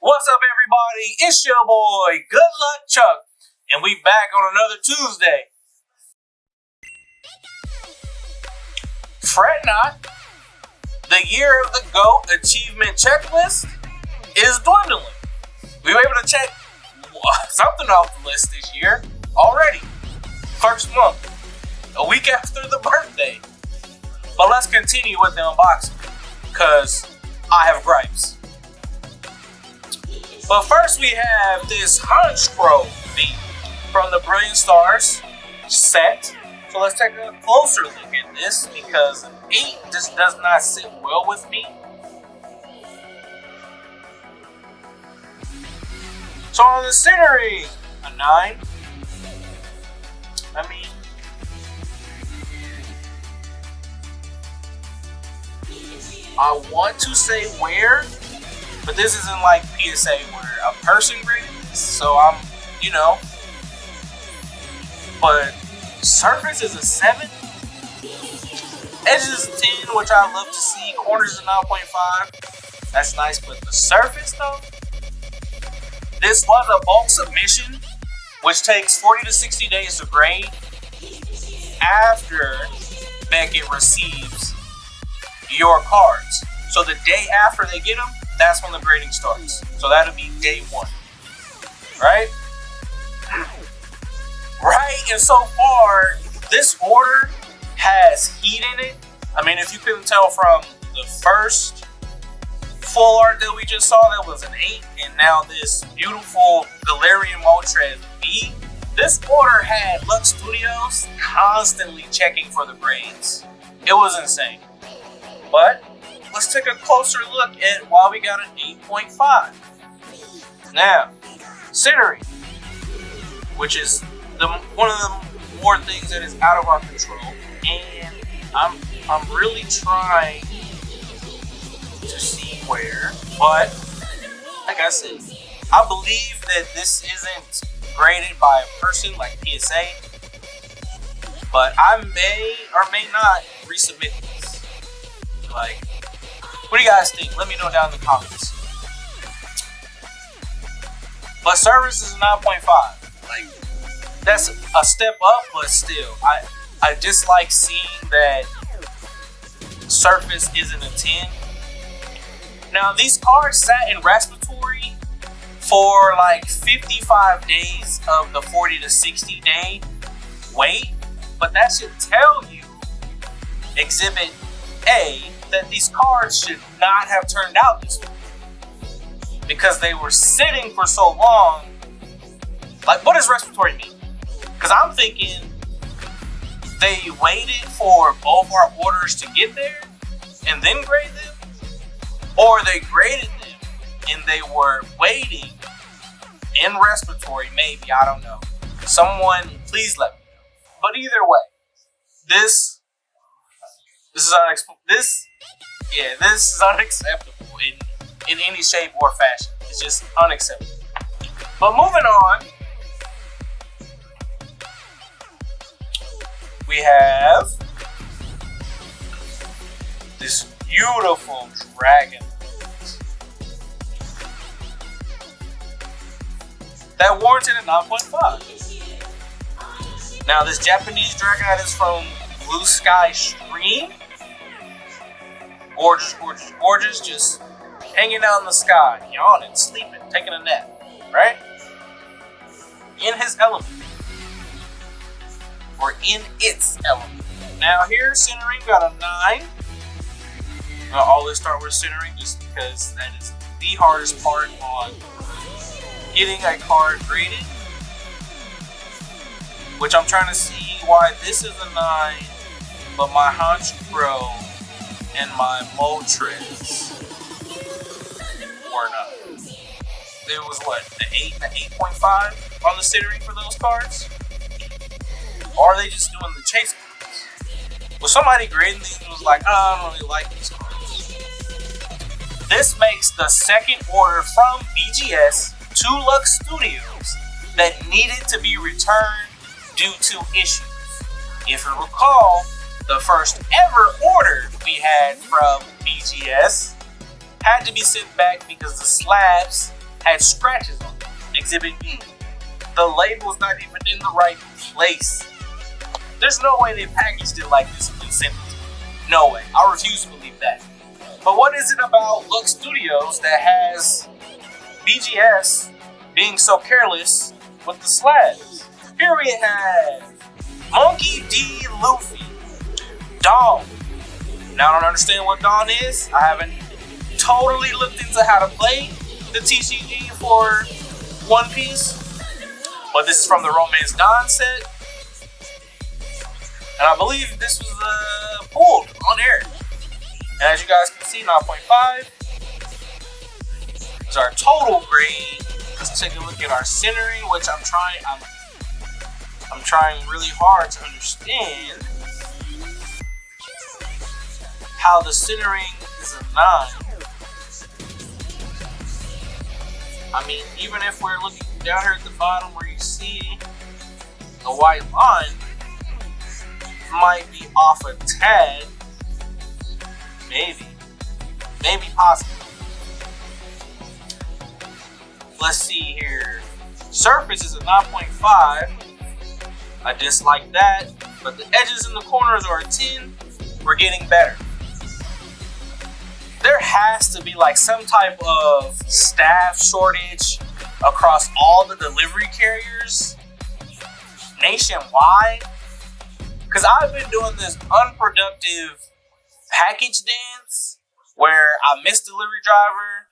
What's up, everybody? It's your boy, Good Luck Chuck, and we back on another Tuesday. Fret not, the year of the GOAT achievement checklist is dwindling. We were able to check something off the list this year already. First month, a week after the birthday. But let's continue with the unboxing, because I have gripes. But first we have this Honhkrow V from the Brilliant Stars set. So let's take a closer look at this, because an 8 just does not sit well with me. So on the centering, a 9. I want to say where, but this isn't like PSA where a person graded this, so I'm, but surface is a 7, edges is a 10, which I love to see, corners is a 9.5, that's nice, but the surface though, this was a bulk submission, which takes 40 to 60 days to grade after Beckett receives your cards. So the day after they get them, that's when the grading starts. So that'll be day 1. Right? Right, and so far, this order has heat in it. I mean, if you couldn't tell from the first full art that we just saw, that was an 8, and now this beautiful Galarian Moltres V. This order had Lux Studios constantly checking for the grades. It was insane. But let's take a closer look at why we got an 8.5. Now, centering, which is one of the more things that is out of our control, and I'm really trying to see where, but like I said, I believe that this isn't graded by a person like PSA, but I may or may not resubmit this. Like, what do you guys think? Let me know down in the comments. But service is a 9.5. Like, that's a step up, but still, I dislike seeing that surface isn't a 10. Now, these cards sat in respiratory for like 55 days of the 40 to 60 day wait, but that should tell you, Exhibit A, that these cards should not have turned out this way, because they were sitting for so long. Like, what does respiratory mean? Because I'm thinking they waited for both our orders to get there and then grade them, or they graded them and they were waiting in respiratory, maybe, I don't know. Someone please let me know. But either way, this is unacceptable in any shape or fashion. It's just unacceptable. But moving on, we have this beautiful Dragonite that warranted a 9.5. Now, this Japanese Dragonite is from Blue Sky Stream. Gorgeous, gorgeous, gorgeous. Just hanging out in the sky, yawning, sleeping, taking a nap, right? In his element. Or in its element. Now here, centering got a 9. I'll always start with centering just because that is the hardest part on getting a card graded. Which I'm trying to see why this is a 9, but my Honhkrow and my Moltres were not. It was what, the 8 and the 8.5 on the centering for those cards? Or are they just doing the chase cards? Was somebody grading these and was like, I don't really like these cards? This makes the second order from BGS to Lux Studios that needed to be returned due to issues. If you recall, the first ever order we had from BGS had to be sent back because the slabs had scratches on it. Exhibit B. The label's not even in the right place. There's no way they packaged it like this and sent it to me. No way. I refuse to believe that. But what is it about Lux Studios that has BGS being so careless with the slabs? Here we have Monkey D. Luffy. Dawn. Now I don't understand what Dawn is. I haven't totally looked into how to play the TCG for One Piece. But this is from the Romance Dawn set. And I believe this was pulled on air. And as you guys can see, 9.5 is our total grade. Let's take a look at our centering, which I'm trying really hard to understand how the centering is a 9. I mean, even if we're looking down here at the bottom where you see the white line, might be off a tad. Maybe possible. Let's see here. Surface is a 9.5. I dislike that, but the edges in the corners are a 10. We're getting better. There has to be like some type of staff shortage across all the delivery carriers nationwide. Because I've been doing this unproductive package dance where I miss delivery driver,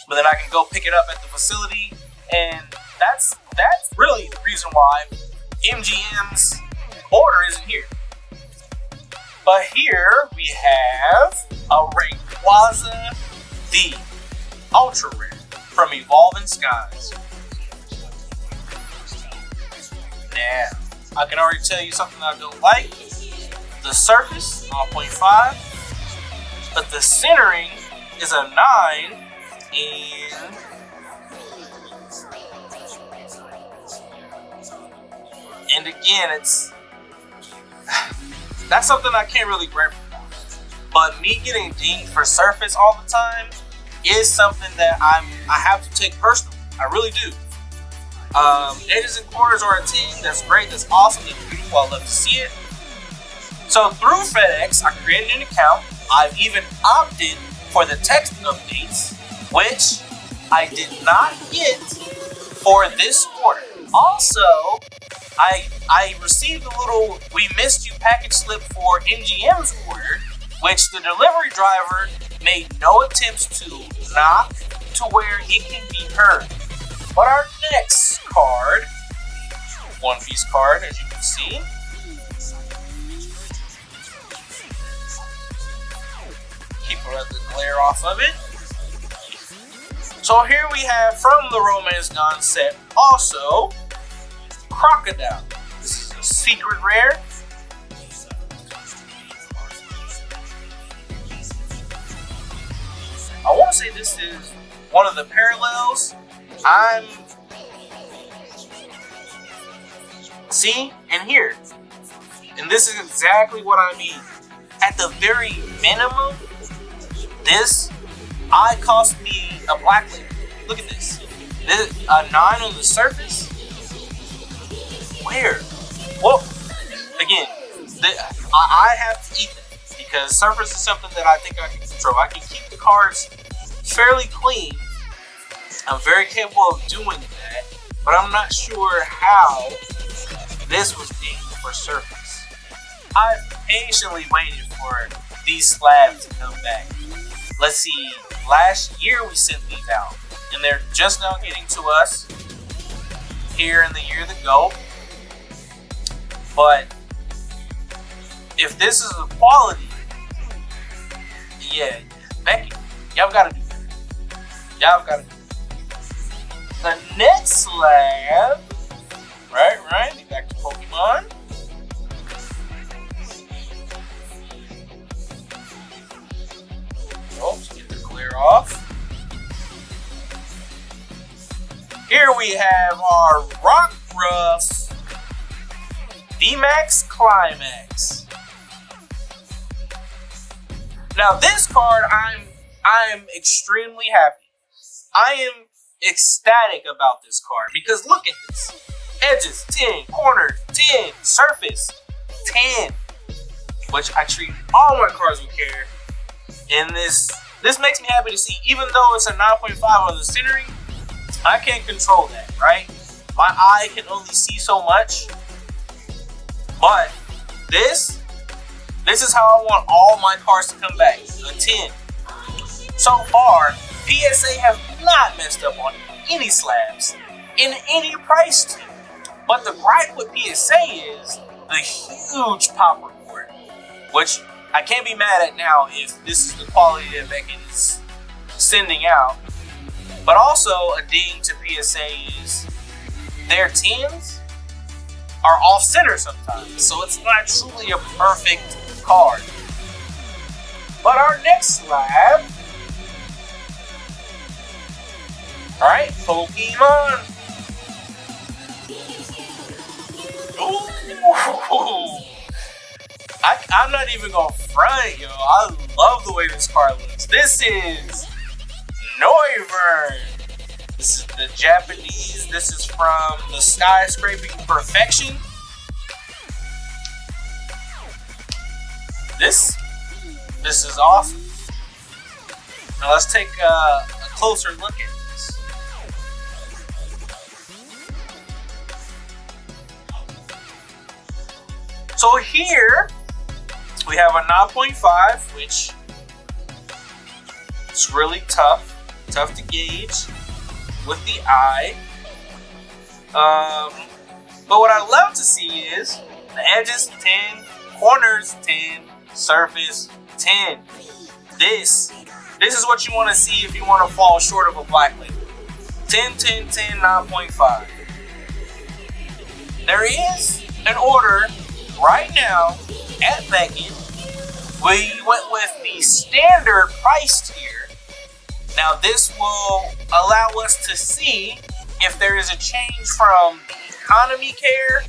but then I can go pick it up at the facility, and that's really the reason why MGM's order isn't here. But here we have a Rayquaza, the ultra rare from Evolving Skies. Now, I can already tell you something I don't like. The surface, 9.5. But the centering is a 9. And again, that's something I can't really grab about. But me getting dinged for surface all the time is something that I have to take personally. I really do. Edges and corners are a 10. That's great. That's awesome. That's beautiful. I love to see it. So through FedEx, I created an account. I've even opted for the text updates, which I did not get for this order. Also, I received a little "we missed you" package slip for MGM's order, which the delivery driver made no attempts to knock to where it can be heard. But our next card, One Piece card, as you can see, keep the glare off of it. So here we have from the Romance Dawn set also Crocodile. This is a secret rare. I want to say this is one of the parallels. See, and here. And this is exactly what I mean. At the very minimum, this eye cost me a black label. Look at this. A 9 on the surface. Where? Well, again, I have to eat that because surface is something that I think I can control. I can keep the cards fairly clean. I'm very capable of doing that, but I'm not sure how this was being for surface. I patiently waited for these slabs to come back. Let's see, last year we sent these out, and they're just now getting to us here in the year that go. But if this is the quality, yeah, Becky, y'all gotta do better. Y'all gotta do better. The next slab, right, back to Pokemon. Oops, get the glare off. Here we have our Rockruff VMAX Climax. Now this card, I'm extremely happy. I am ecstatic about this card because look at this. Edges, 10. Corners, 10. Surface, 10. Which I treat all my cards with care. And this makes me happy to see. Even though it's a 9.5 on the centering, I can't control that, right? My eye can only see so much. But this is how I want all my cards to come back. A 10. So far, PSA have not messed up on any slabs in any price tier. But the gripe with PSA is the huge pop reward, which I can't be mad at now if this is the quality that Beckett is sending out. But also a ding to PSA is their 10s are off center sometimes, so it's not truly a perfect card. But our next slab, alright, Pokemon. Ooh. I'm not even gonna front, yo. I love the way this card looks. This is Noivern. This is the Japanese. This is from the Skyscraping Perfection. This is awesome. Now let's take a closer look at this. So here we have a 9.5, which is really tough to gauge with the eye. But what I love to see is the edges 10, corners 10, surface 10. This is what you want to see if you want to fall short of a black label. 10, 10, 10, 9.5. There is an order right now at Beckett. We went with the standard price tier. Now this will allow us to see if there is a change from the economy care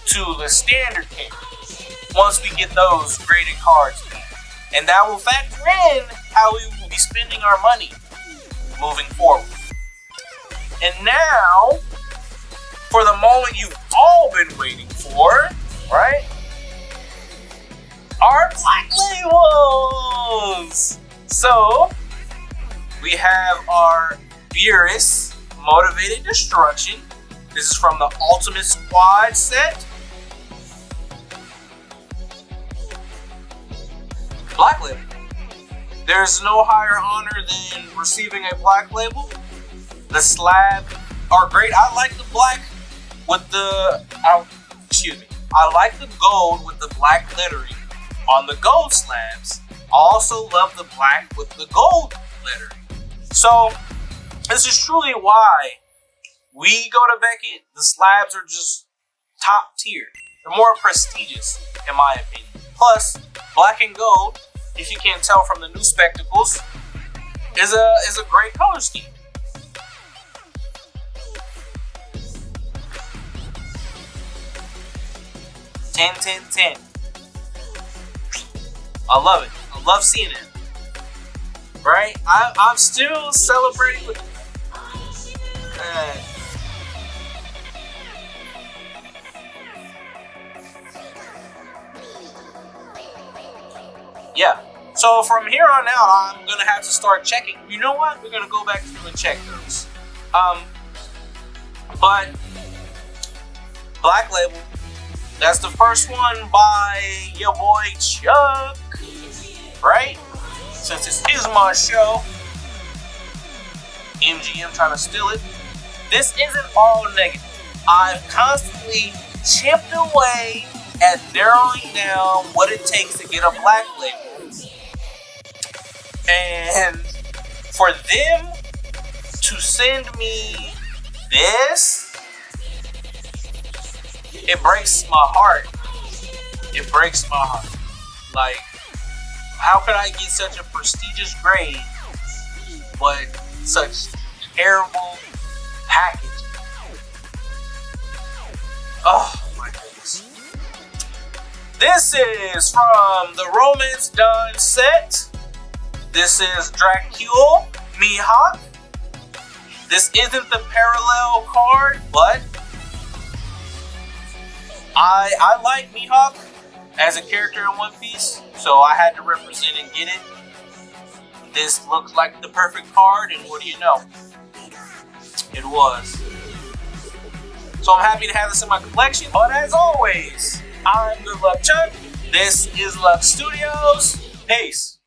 to the standard care once we get those graded cards back. And that will factor in how we will be spending our money moving forward. And now, for the moment you've all been waiting for, right? Our black labels! So, we have our Beerus Motivated Destruction. This is from the Ultimate Squad set. Black label. There's no higher honor than receiving a black label. The slab are great. I like the black with the, I like the gold with the black lettering on the gold slabs. I also love the black with the gold lettering. So, this is truly why we go to Beckett. The slabs are just top tier. They're more prestigious, in my opinion. Plus, black and gold, if you can't tell from the new spectacles, is a great color scheme. Ten, 10, 10. I love it. I love seeing it. Right? I'm still celebrating with yeah. So from here on out, I'm gonna have to start checking. You know what? We're gonna go back through and check those. But Black Label. That's the first one by your boy Chuck, right? Since this is my show, MGM trying to steal it. This isn't all negative. I've constantly chipped away at narrowing down what it takes to get a black label. And for them to send me this, it breaks my heart. It breaks my heart. Like, how could I get such a prestigious grade, but such terrible packaging? Oh my goodness. This is from the Romance Dawn set. This is Dracule, Mihawk. This isn't the parallel card, but I like Mihawk as a character in One Piece, so I had to represent and get it. This looked like the perfect card, and what do you know? It was. So I'm happy to have this in my collection, but as always, I'm Good Luck Chuck. This is Luck Studios. Peace.